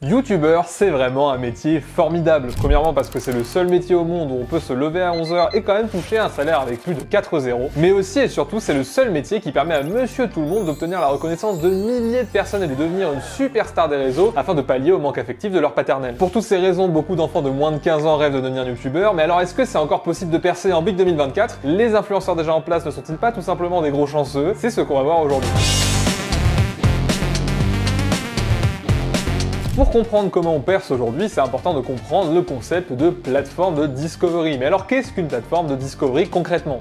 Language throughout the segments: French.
YouTubeur, c'est vraiment un métier formidable. Premièrement parce que c'est le seul métier au monde où on peut se lever à 11 h et quand même toucher un salaire avec plus de 4 zéros. Mais aussi et surtout, c'est le seul métier qui permet à monsieur tout le monde d'obtenir la reconnaissance de milliers de personnes et de devenir une superstar des réseaux afin de pallier au manque affectif de leur paternel. Pour toutes ces raisons, beaucoup d'enfants de moins de 15 ans rêvent de devenir youtubeur, mais alors est-ce que c'est encore possible de percer en Big 2024? Les influenceurs déjà en place ne sont-ils pas tout simplement des gros chanceux? C'est ce qu'on va voir aujourd'hui. Pour comprendre comment on perce aujourd'hui, c'est important de comprendre le concept de plateforme de discovery. Mais alors qu'est-ce qu'une plateforme de discovery concrètement?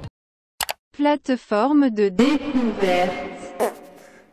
Plateforme de découverte.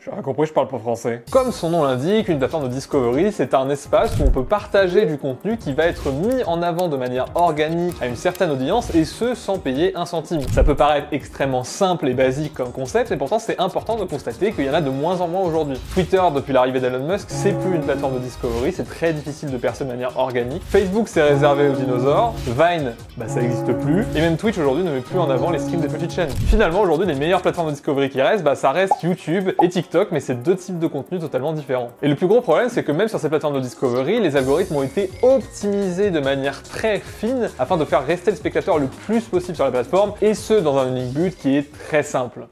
J'ai rien compris, je parle pas français. Comme son nom l'indique, une plateforme de discovery, c'est un espace où on peut partager du contenu qui va être mis en avant de manière organique à une certaine audience, et ce, sans payer un centime. Ça peut paraître extrêmement simple et basique comme concept, et pourtant c'est important de constater qu'il y en a de moins en moins aujourd'hui. Twitter, depuis l'arrivée d'Elon Musk, c'est plus une plateforme de discovery, c'est très difficile de percer de manière organique. Facebook, c'est réservé aux dinosaures. Vine, ça n'existe plus. Et même Twitch aujourd'hui ne met plus en avant les streams des petites chaînes. Finalement, aujourd'hui, les meilleures plateformes de discovery qui restent, ça reste YouTube et TikTok, mais c'est deux types de contenus totalement différents. Et le plus gros problème, c'est que même sur ces plateformes de discovery, les algorithmes ont été optimisés de manière très fine afin de faire rester le spectateur le plus possible sur la plateforme, et ce, dans un unique but qui est très simple.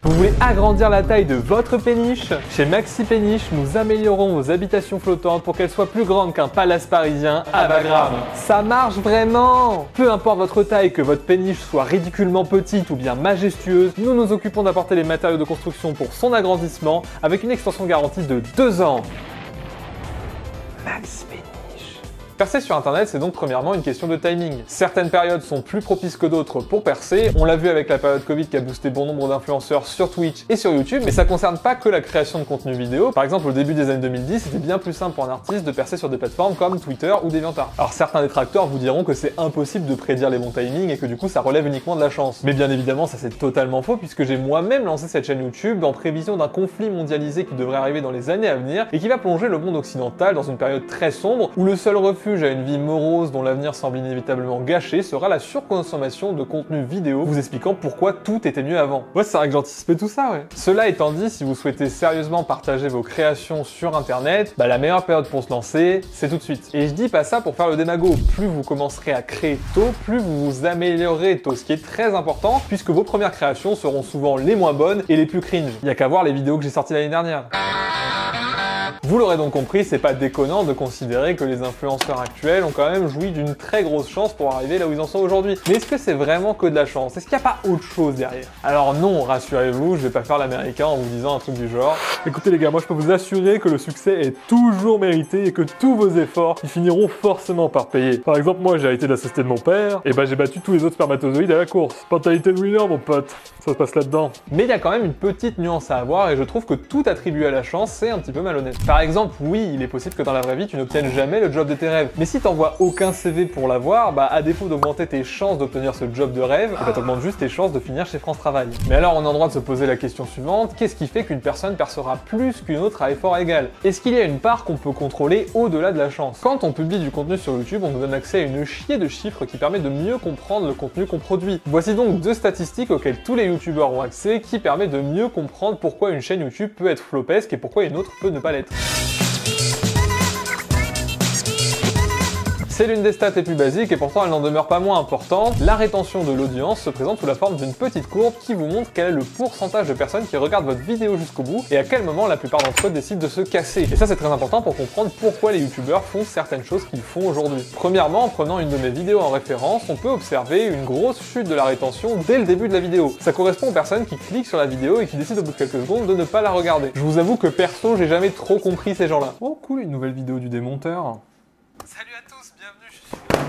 Vous voulez agrandir la taille de votre péniche? Chez Maxi Péniche, nous améliorons vos habitations flottantes pour qu'elles soient plus grandes qu'un palace parisien à Wagram. Ça marche vraiment! Peu importe votre taille, que votre péniche soit ridiculement petite ou bien majestueuse, nous nous occupons d'apporter les matériaux de construction pour son agrandissement avec une extension garantie de 2 ans. Maxi Péniche. Percer sur internet, c'est donc premièrement une question de timing. Certaines périodes sont plus propices que d'autres pour percer. On l'a vu avec la période Covid qui a boosté bon nombre d'influenceurs sur Twitch et sur YouTube, mais ça concerne pas que la création de contenu vidéo. Par exemple, au début des années 2010, c'était bien plus simple pour un artiste de percer sur des plateformes comme Twitter ou DeviantArt. Alors certains détracteurs vous diront que c'est impossible de prédire les bons timings et que du coup ça relève uniquement de la chance. Mais bien évidemment, ça c'est totalement faux, puisque j'ai moi-même lancé cette chaîne YouTube en prévision d'un conflit mondialisé qui devrait arriver dans les années à venir et qui va plonger le monde occidental dans une période très sombre où le seul refuge à une vie morose dont l'avenir semble inévitablement gâché sera la surconsommation de contenu vidéo, vous expliquant pourquoi tout était mieux avant. Ouais, c'est vrai que j'anticipais tout ça, ouais. Cela étant dit, si vous souhaitez sérieusement partager vos créations sur internet, la meilleure période pour se lancer, c'est tout de suite. Et je dis pas ça pour faire le démago. Plus vous commencerez à créer tôt, plus vous vous améliorerez tôt, ce qui est très important, puisque vos premières créations seront souvent les moins bonnes et les plus cringe. Y a qu'à voir les vidéos que j'ai sorties l'année dernière. Vous l'aurez donc compris, c'est pas déconnant de considérer que les influenceurs actuels ont quand même joui d'une très grosse chance pour arriver là où ils en sont aujourd'hui. Mais est-ce que c'est vraiment que de la chance? Est-ce qu'il n'y a pas autre chose derrière? Alors non, rassurez-vous, je vais pas faire l'américain en vous disant un truc du genre. Écoutez les gars, moi je peux vous assurer que le succès est toujours mérité et que tous vos efforts, ils finiront forcément par payer. Par exemple, moi j'ai hérité de la société de mon père, et j'ai battu tous les autres spermatozoïdes à la course. Mentalité de winner mon pote, ça se passe là-dedans. Mais il y a quand même une petite nuance à avoir, et je trouve que tout attribué à la chance, c'est un petit peu malhonnête. Par exemple, oui, il est possible que dans la vraie vie, tu n'obtiennes jamais le job de tes rêves. Mais si t'envoies aucun CV pour l'avoir, à défaut d'augmenter tes chances d'obtenir ce job de rêve, t'augmentes juste tes chances de finir chez France Travail. Mais alors, on a le droit de se poser la question suivante, qu'est-ce qui fait qu'une personne percera plus qu'une autre à effort égal? Est-ce qu'il y a une part qu'on peut contrôler au-delà de la chance? Quand on publie du contenu sur YouTube, on nous donne accès à une chier de chiffres qui permet de mieux comprendre le contenu qu'on produit. Voici donc 2 statistiques auxquelles tous les youtubeurs ont accès, qui permet de mieux comprendre pourquoi une chaîne YouTube peut être flopesque et pourquoi une autre peut ne pas l'être. C'est l'une des stats les plus basiques et pourtant elle n'en demeure pas moins importante. La rétention de l'audience se présente sous la forme d'une petite courbe qui vous montre quel est le pourcentage de personnes qui regardent votre vidéo jusqu'au bout et à quel moment la plupart d'entre eux décident de se casser. Et ça c'est très important pour comprendre pourquoi les youtubeurs font certaines choses qu'ils font aujourd'hui. Premièrement, en prenant une de mes vidéos en référence, on peut observer une grosse chute de la rétention dès le début de la vidéo. Ça correspond aux personnes qui cliquent sur la vidéo et qui décident au bout de quelques secondes de ne pas la regarder. Je vous avoue que perso, j'ai jamais trop compris ces gens-là. Oh cool, une nouvelle vidéo du démonteur. Salut à tous, bienvenue.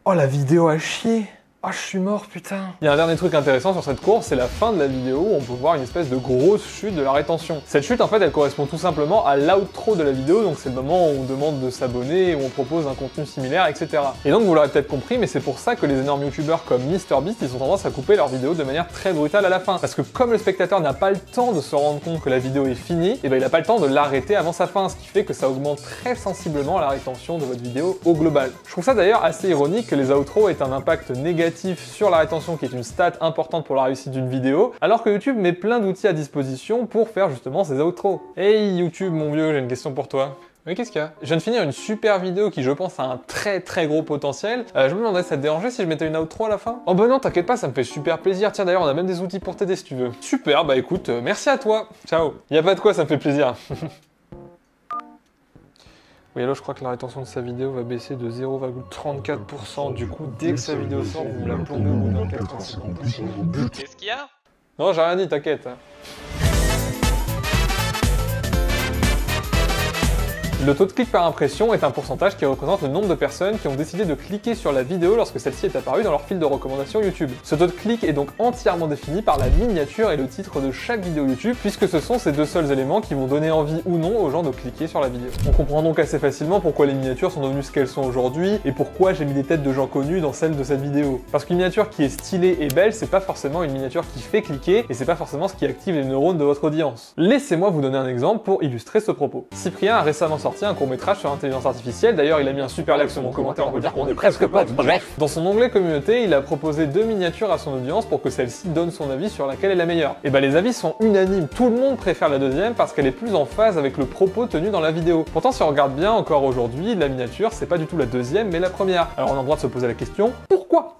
Oh la vidéo a chier. Oh, je suis mort, putain. Il y a un dernier truc intéressant sur cette course, c'est la fin de la vidéo où on peut voir une espèce de grosse chute de la rétention. Cette chute, en fait, elle correspond tout simplement à l'outro de la vidéo, donc c'est le moment où on demande de s'abonner, où on propose un contenu similaire, etc. Et donc, vous l'aurez peut-être compris, mais c'est pour ça que les énormes youtubeurs comme MrBeast, ils ont tendance à couper leurs vidéos de manière très brutale à la fin. Parce que comme le spectateur n'a pas le temps de se rendre compte que la vidéo est finie, et il n'a pas le temps de l'arrêter avant sa fin, ce qui fait que ça augmente très sensiblement la rétention de votre vidéo au global. Je trouve ça d'ailleurs assez ironique que les outros aient un impact négatif négatif sur la rétention qui est une stat importante pour la réussite d'une vidéo, alors que YouTube met plein d'outils à disposition pour faire justement ses outros. Hey YouTube mon vieux, j'ai une question pour toi. Mais qu'est-ce qu'il y a? Je viens de finir une super vidéo qui je pense a un très gros potentiel. Je me demandais si ça te dérangeait si je mettais une outro à la fin? Oh bah non, t'inquiète pas, ça me fait super plaisir. Tiens d'ailleurs, on a même des outils pour t'aider si tu veux. Super, bah écoute, merci à toi. Ciao. Y a pas de quoi, ça me fait plaisir. Oui, alors je crois que la rétention de sa vidéo va baisser de 0,34%. Du coup, dès que sa vidéo sort, vous me la plombez au bout d'un 4 secondes. Qu'est-ce qu'il y a? Non, j'ai rien dit, t'inquiète. Le taux de clic par impression est un pourcentage qui représente le nombre de personnes qui ont décidé de cliquer sur la vidéo lorsque celle-ci est apparue dans leur fil de recommandation YouTube. Ce taux de clic est donc entièrement défini par la miniature et le titre de chaque vidéo YouTube, puisque ce sont ces deux seuls éléments qui vont donner envie ou non aux gens de cliquer sur la vidéo. On comprend donc assez facilement pourquoi les miniatures sont devenues ce qu'elles sont aujourd'hui, et pourquoi j'ai mis des têtes de gens connus dans celle de cette vidéo. Parce qu'une miniature qui est stylée et belle, c'est pas forcément une miniature qui fait cliquer, et c'est pas forcément ce qui active les neurones de votre audience. Laissez-moi vous donner un exemple pour illustrer ce propos. Cyprien a récemment sorti un court-métrage sur l'intelligence artificielle, d'ailleurs il a mis un super like sur mon commentaire, on peut dire qu'on est presque pas bref. Dans son onglet communauté, il a proposé 2 miniatures à son audience pour que celle-ci donne son avis sur laquelle est la meilleure. Et bah les avis sont unanimes, tout le monde préfère la deuxième parce qu'elle est plus en phase avec le propos tenu dans la vidéo. Pourtant si on regarde bien encore aujourd'hui, la miniature c'est pas du tout la deuxième mais la première. Alors on a le droit de se poser la question, pourquoi ?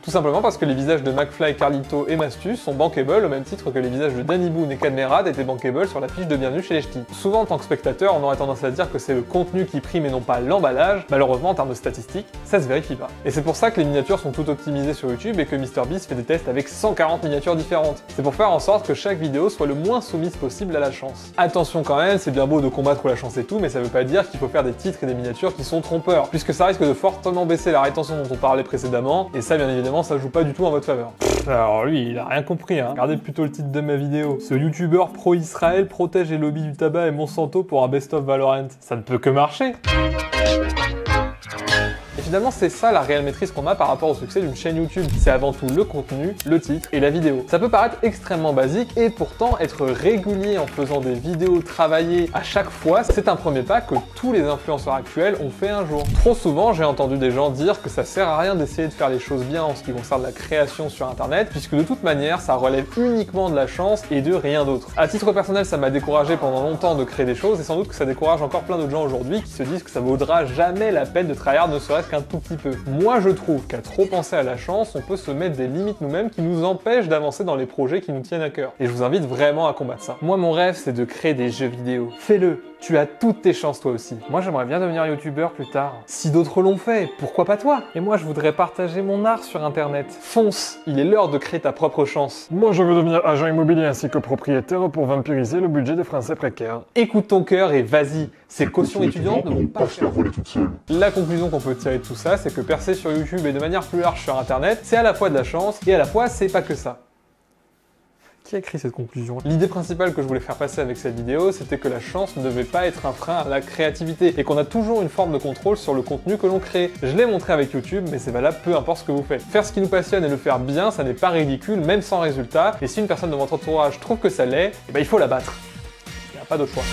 Tout simplement parce que les visages de McFly, Carlito et Mastus sont bankable au même titre que les visages de Danny Boone et Cadmerade étaient bankable sur la fiche de bienvenue chez les ch'tis. Souvent en tant que spectateur, on aurait tendance à dire que c'est le contenu qui prime et non pas l'emballage. Malheureusement en termes de statistiques, ça se vérifie pas. Et c'est pour ça que les miniatures sont toutes optimisées sur YouTube et que MrBeast fait des tests avec 140 miniatures différentes. C'est pour faire en sorte que chaque vidéo soit le moins soumise possible à la chance. Attention quand même, c'est bien beau de combattre la chance et tout, mais ça veut pas dire qu'il faut faire des titres et des miniatures qui sont trompeurs, puisque ça risque de fortement baisser la rétention dont on parlait précédemment, et ça bien évidemment ça joue pas du tout en votre faveur. Alors lui, il a rien compris, hein. Regardez plutôt le titre de ma vidéo. Ce youtubeur pro-Israël protège les lobbies du tabac et Monsanto pour un best-of Valorant. Ça ne peut que marcher. Et finalement, c'est ça la réelle maîtrise qu'on a par rapport au succès d'une chaîne YouTube. C'est avant tout le contenu, le titre et la vidéo. Ça peut paraître extrêmement basique et pourtant être régulier en faisant des vidéos travaillées à chaque fois, c'est un premier pas que tous les influenceurs actuels ont fait un jour. Trop souvent, j'ai entendu des gens dire que ça sert à rien d'essayer de faire les choses bien en ce qui concerne la création sur internet, puisque de toute manière, ça relève uniquement de la chance et de rien d'autre. À titre personnel, ça m'a découragé pendant longtemps de créer des choses et sans doute que ça décourage encore plein d'autres gens aujourd'hui qui se disent que ça vaudra jamais la peine de tryhard ne serait-ce qu'un tout petit peu. Moi je trouve qu'à trop penser à la chance, on peut se mettre des limites nous-mêmes qui nous empêchent d'avancer dans les projets qui nous tiennent à cœur. Et je vous invite vraiment à combattre ça. Moi mon rêve c'est de créer des jeux vidéo. Fais-le, tu as toutes tes chances toi aussi. Moi j'aimerais bien devenir youtubeur plus tard. Si d'autres l'ont fait, pourquoi pas toi? Et moi je voudrais partager mon art sur internet. Fonce, il est l'heure de créer ta propre chance. Moi je veux devenir agent immobilier ainsi que propriétaire pour vampiriser le budget des Français précaires. Écoute ton cœur et vas-y. Ces cautions étudiantes ne vont pas se faire voler toutes seules. La conclusion qu'on peut tirer de tout ça, c'est que percer sur YouTube et de manière plus large sur internet, c'est à la fois de la chance et à la fois c'est pas que ça. Qui a écrit cette conclusion? L'idée principale que je voulais faire passer avec cette vidéo, c'était que la chance ne devait pas être un frein à la créativité et qu'on a toujours une forme de contrôle sur le contenu que l'on crée. Je l'ai montré avec YouTube, mais c'est valable peu importe ce que vous faites. Faire ce qui nous passionne et le faire bien, ça n'est pas ridicule, même sans résultat, et si une personne de votre entourage trouve que ça l'est, eh ben il faut la battre. Il n'y a pas d'autre choix.